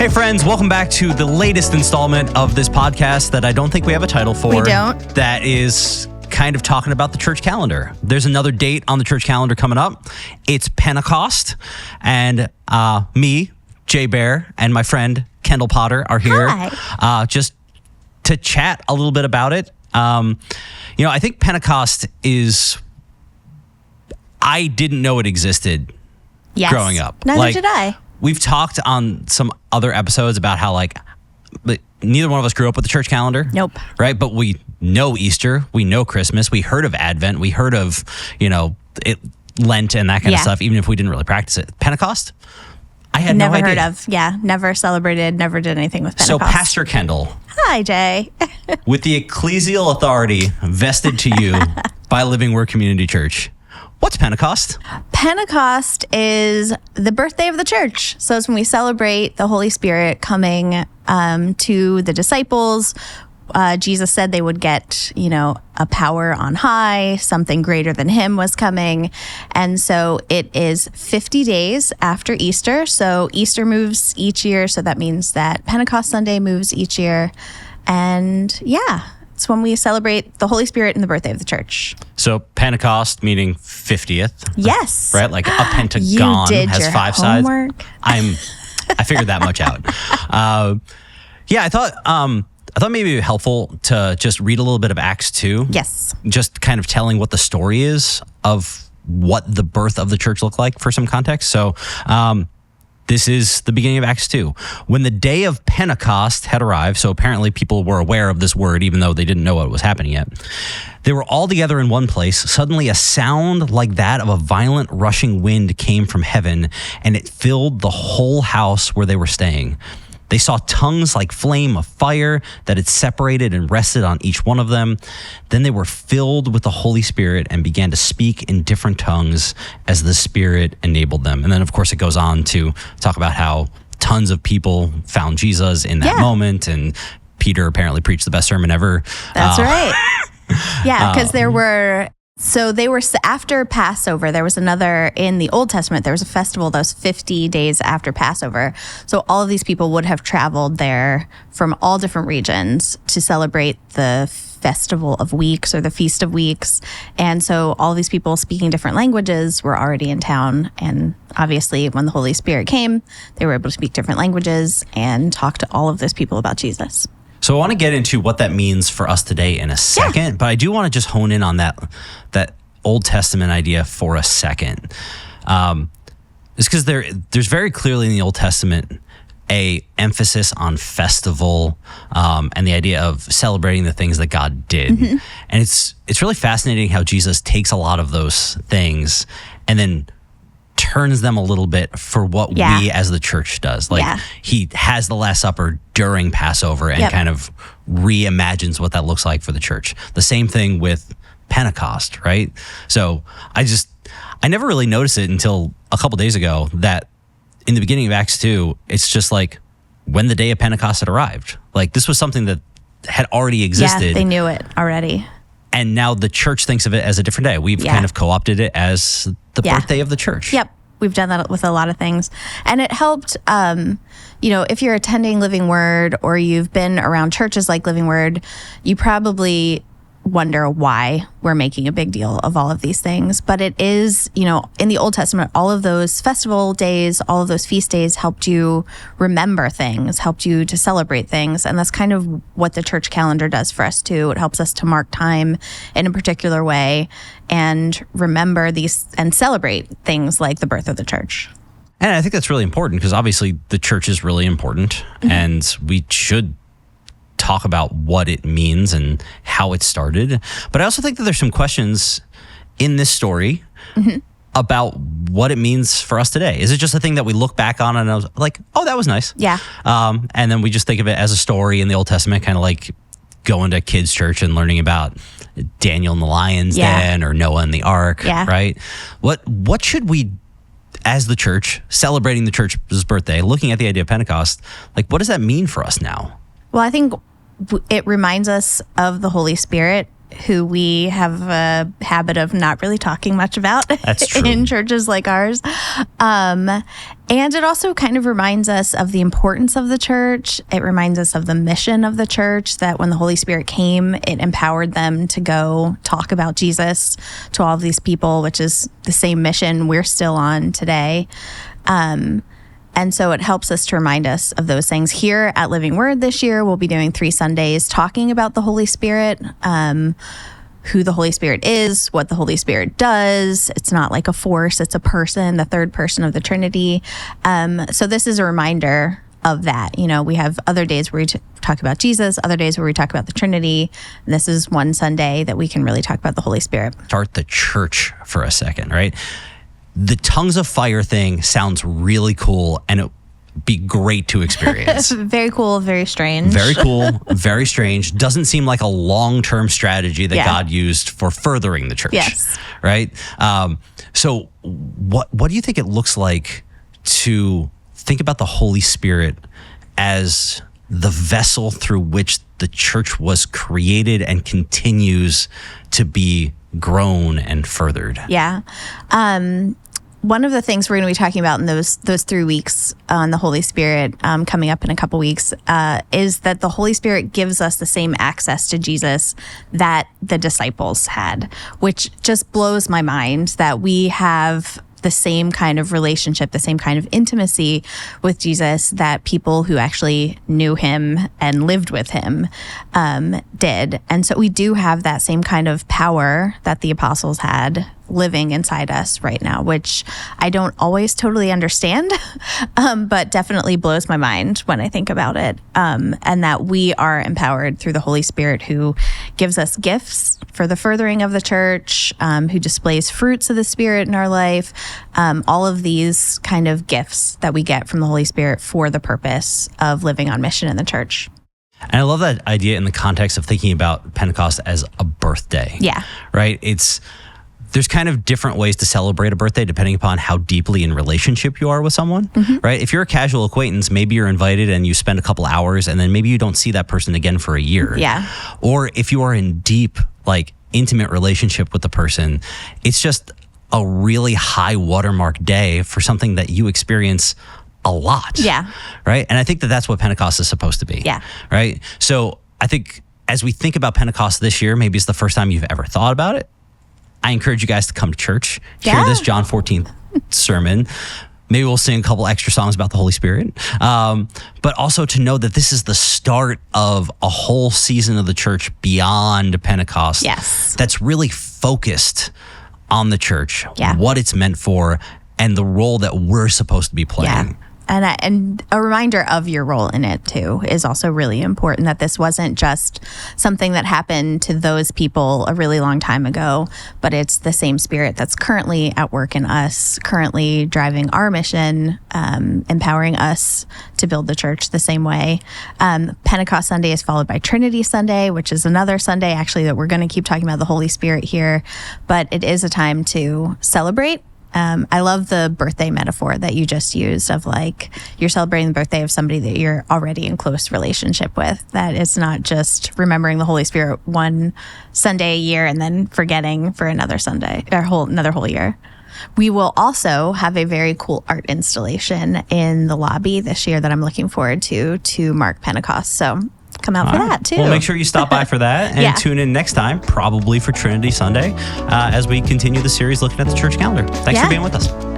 Hey friends, welcome back to the latest installment of this podcast that I don't think we have a title for. We don't. That is kind of talking about the church calendar. There's another date on the church calendar coming up. It's Pentecost, and me, Baer, and my friend Kendall Potter are here. Just to chat a little bit about it. I think Pentecost is, I didn't know it existed growing up. Neither did I. We've talked on some other episodes about how neither one of us grew up with the church calendar. Nope. Right? But we know Easter. We know Christmas. We heard of Advent. We heard of, Lent and that kind of stuff, even if we didn't really practice it. Pentecost? I had no idea. Never heard of. Yeah. Never celebrated, never did anything with Pentecost. So Pastor Kendall. Hi, Jay. With the ecclesial authority vested to you by Living Word Community Church, what's Pentecost? Pentecost is the birthday of the church. So it's when we celebrate the Holy Spirit coming to the disciples. Jesus said they would get, a power on high, something greater than him was coming. And so it is 50 days after Easter. So Easter moves each year. So that means that Pentecost Sunday moves each year. And it's when we celebrate the Holy Spirit and the birthday of the church. So Pentecost meaning 50th. Yes. Right? Like a pentagon has five homework. sides. I figured that much out. I thought maybe it'd be helpful to just read a little bit of Acts 2. Yes. Just kind of telling what the story is of what the birth of the church looked like for some context. So this is the beginning of Acts 2. When the day of Pentecost had arrived, so apparently people were aware of this word, even though they didn't know what was happening yet. They were all together in one place. Suddenly a sound like that of a violent rushing wind came from heaven, and it filled the whole house where they were staying. They saw tongues like flame of fire that had separated and rested on each one of them. Then they were filled with the Holy Spirit and began to speak in different tongues as the Spirit enabled them. And then, of course, it goes on to talk about how tons of people found Jesus in that moment. And Peter apparently preached the best sermon ever. That's right. Yeah, because they were after Passover. There was another in the Old Testament. There was a festival that was 50 days after Passover. So all of these people would have traveled there from all different regions to celebrate the Festival of Weeks or the Feast of Weeks. And so all these people speaking different languages were already in town. And obviously, when the Holy Spirit came, they were able to speak different languages and talk to all of those people about Jesus. So I want to get into what that means for us today in a second, but I do want to just hone in on that Old Testament idea for a second. It's because there's very clearly in the Old Testament a emphasis on festival and the idea of celebrating the things that God did. Mm-hmm. And it's really fascinating how Jesus takes a lot of those things and then turns them a little bit for what we as the church does. He has the Last Supper during Passover and kind of reimagines what that looks like for the church. The same thing with Pentecost, right? So I never really noticed it until a couple days ago that in the beginning of Acts 2, it's just like when the day of Pentecost had arrived. Like this was something that had already existed. Yeah, they knew it already. And now the church thinks of it as a different day. We've kind of co-opted it as the birthday of the church. Yep. We've done that with a lot of things. And it helped, if you're attending Living Word or you've been around churches like Living Word, you probably wonder why we're making a big deal of all of these things. But it is, in the Old Testament, all of those festival days, all of those feast days helped you remember things, helped you to celebrate things. And that's kind of what the church calendar does for us too. It helps us to mark time in a particular way and remember these and celebrate things like the birth of the church. And I think that's really important because obviously the church is really important and we should talk about what it means and how it started. But I also think that there's some questions in this story about what it means for us today. Is it just a thing that we look back on and I was like, oh, that was nice. Yeah. And then we just think of it as a story in the Old Testament, kind of like going to kids' church and learning about Daniel and the lion's den or Noah and the ark, right? What should we, as the church, celebrating the church's birthday, looking at the idea of Pentecost, like what does that mean for us now? Well, I think it reminds us of the Holy Spirit, who we have a habit of not really talking much about That's true. in churches like ours. And it also kind of reminds us of the importance of the church. It reminds us of the mission of the church, that when the Holy Spirit came, it empowered them to go talk about Jesus to all of these people, which is the same mission we're still on today. And so it helps us to remind us of those things. Here at Living Word this year, we'll be doing 3 Sundays talking about the Holy Spirit, who the Holy Spirit is, what the Holy Spirit does. It's not like a force, it's a person, the third person of the Trinity. So this is a reminder of that. You know, we have other days where we talk about Jesus, other days where we talk about the Trinity. And this is one Sunday that we can really talk about the Holy Spirit. Start the church for a second, right? The tongues of fire thing sounds really cool, and it be great to experience. Very cool, very strange. Very cool, very strange. Doesn't seem like a long-term strategy that God used for furthering the church. Yes. Right? So what do you think it looks like to think about the Holy Spirit as the vessel through which the church was created and continues to be grown and furthered? Yeah. One of the things we're going to be talking about in those 3 weeks on the Holy Spirit, coming up in a couple weeks, is that the Holy Spirit gives us the same access to Jesus that the disciples had, which just blows my mind that we have the same kind of relationship, the same kind of intimacy with Jesus that people who actually knew him and lived with him did. And so we do have that same kind of power that the apostles had living inside us right now, which I don't always totally understand, but definitely blows my mind when I think about it. And that we are empowered through the Holy Spirit, who gives us gifts for the furthering of the church, who displays fruits of the Spirit in our life. All of these kind of gifts that we get from the Holy Spirit for the purpose of living on mission in the church. And I love that idea in the context of thinking about Pentecost as a birthday. Yeah. Right? There's kind of different ways to celebrate a birthday depending upon how deeply in relationship you are with someone, right? If you're a casual acquaintance, maybe you're invited and you spend a couple hours and then maybe you don't see that person again for a year. Yeah. Or if you are in deep, like intimate relationship with the person, it's just a really high watermark day for something that you experience a lot. Yeah. Right? And I think that that's what Pentecost is supposed to be. Yeah. Right? So I think as we think about Pentecost this year, maybe it's the first time you've ever thought about it. I encourage you guys to come to church, hear this John 14 sermon. Maybe we'll sing a couple extra songs about the Holy Spirit. But also to know that this is the start of a whole season of the church beyond Pentecost. Yes. That's really focused on the church, Yeah. what it's meant for, and the role that we're supposed to be playing. Yeah. And a reminder of your role in it too is also really important, that this wasn't just something that happened to those people a really long time ago, but it's the same Spirit that's currently at work in us, currently driving our mission, empowering us to build the church the same way. Pentecost Sunday is followed by Trinity Sunday, which is another Sunday actually that we're going to keep talking about the Holy Spirit here, but it is a time to celebrate. I love the birthday metaphor that you just used of like you're celebrating the birthday of somebody that you're already in close relationship with. That it's not just remembering the Holy Spirit one Sunday a year and then forgetting for another Sunday or another whole year. We will also have a very cool art installation in the lobby this year that I'm looking forward to mark Pentecost. So come out for that too. Well, make sure you stop by for that and tune in next time, probably for Trinity Sunday, as we continue the series looking at the church calendar. Thanks for being with us.